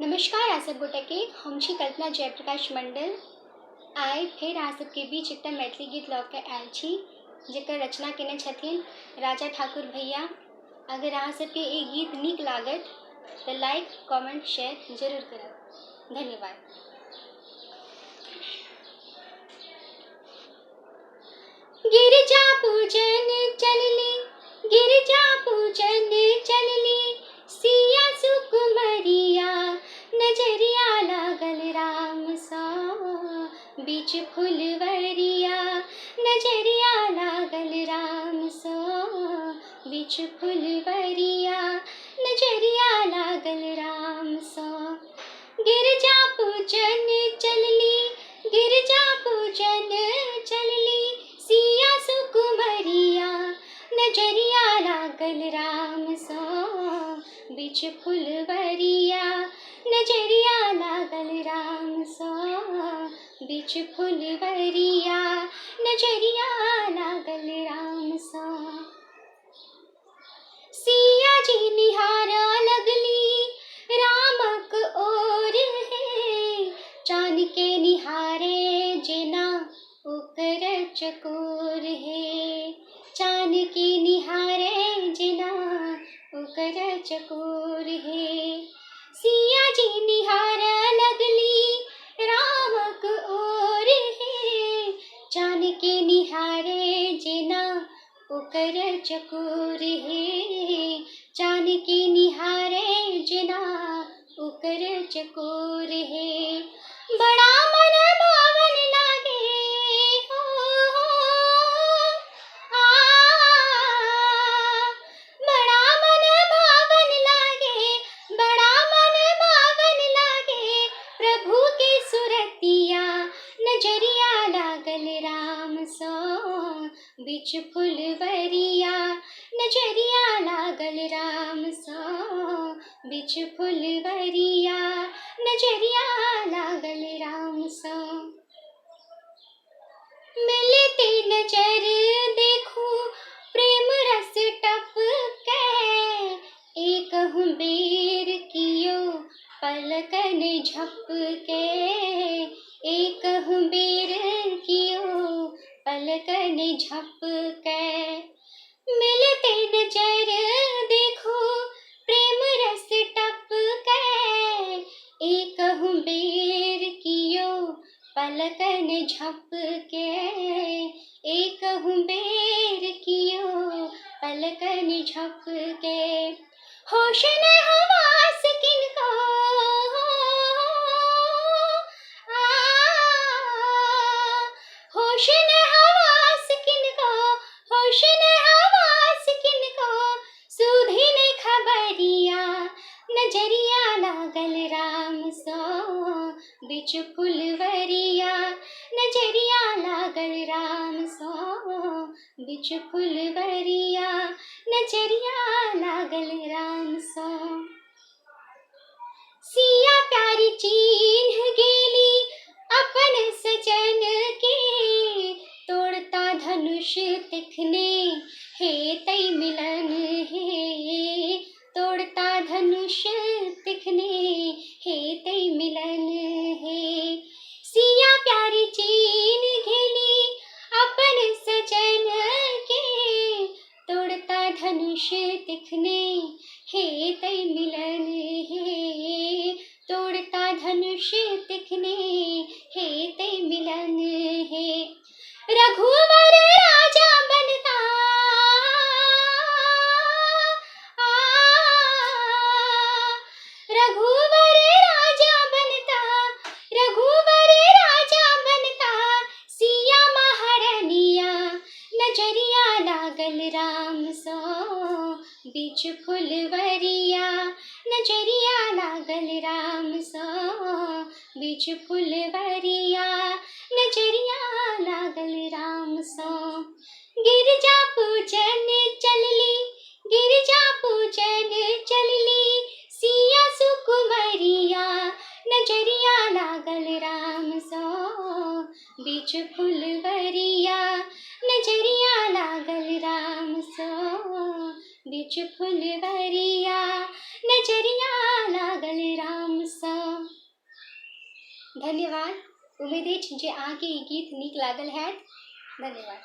नमस्कार आप सब गोटा के हम छी कल्पना जयप्रकाश मंडल। आइ फिर अहाँ सबके बीच एकटा मैथिली गीत लऽ कऽ आयल छी जेकर रचना केने छथिन राजा ठाकुर भैया। अगर अहाँ सबके ई गीत नीक लागत तऽ लाइक कमेंट शेयर जरूर करब। धन्यवाद। गिरिजा पूजन चलली, गिरिजा पूजन चलली, सिया सुकुमरिया, नजरिया लागल राम सा बीच फुलवरिया, नजरिया लागल राम सा बीच फुलवरिया, नजरिया लागल राम सा। गिरिजा पूजन चलली, गिरिजा पूजन चलली, सिया सुकुमरिया, नजरिया लागल राम सा बीच फुलवरिया, नजरिया लागल राम सा बीच फुलवरिया, नजरिया लागल राम सा। सिया जी निहारा लगली रामक ओर है, चान के निहारे जेना ओकर चकोर है, चान के निहारे जेना ओकर चकोर है। सिया जी निहारा लगली रामक ओर है, चान के निहारे जेना ओकर चकोर है, चान के निहारे जेना ओकर चकोर है। बड़ा मन भावन लागे हो, बड़ा मन भावन लागे, बड़ा मन भावन लागे, प्रभु के सुरतिया, नजरिया लागल राम सा बीच फुलवरिया, नजरिया लागल राम सा बीच फुलवरिया, नजरिया लागल राम सा। मिलते नजर देखो प्रेम रस टपके, एकहु बेर कियो पलकन झपके, एकहु बेर कियो पलकन झपके। मिलते नजर देखो प्रेम रस टपके, एकहु बेर कियो पलकन झपके, एकहु बेर कियो पलकन झपके। होश न हवास किनको, होश न हवास किनको, होश न हवास किनको, सुधी न खबरिया, नजरिया लागल राम सा बीच फुलवरिया, नजरिया लागल राम सा बीच फुलवरिया, नजरिया लागल राम सा। सिया प्यारी चिन्ह गेली अपन सजन के, तोड़ता धनुष तिखने हेतै मिलन हे, तोड़ता धनुष तिखने हेतै मिलन हे। सिया प्यारी चिन्ह गेली अपन सजन के, तोड़ता धनुष तिखने हेतै मिलन हे, तोड़ता धनुष तिखने हेतै मिलन हे। रघुवर राजा बनता, रघुवर राजा बनता, रघुवर राजा बनता, सिया महारनिया, नजरिया लागल राम सा बीच फुलवरिया, नजरिया लागल राम सा बीच फुलवरिया, नजरिया लागल राम सा। गिरिजा पूजन चलली, गिरिजा पूजन चलली, सिया सुकुमरिया, नजरिया लागल राम सा बीच फुलवरिया, नजरिया लागल राम सा बीच फुलवरिया, नजरिया लागल राम सा। धन्यवाद। उम्मीद अछि जे अहाँके ई गीत नीक लागल हैत। धन्यवाद।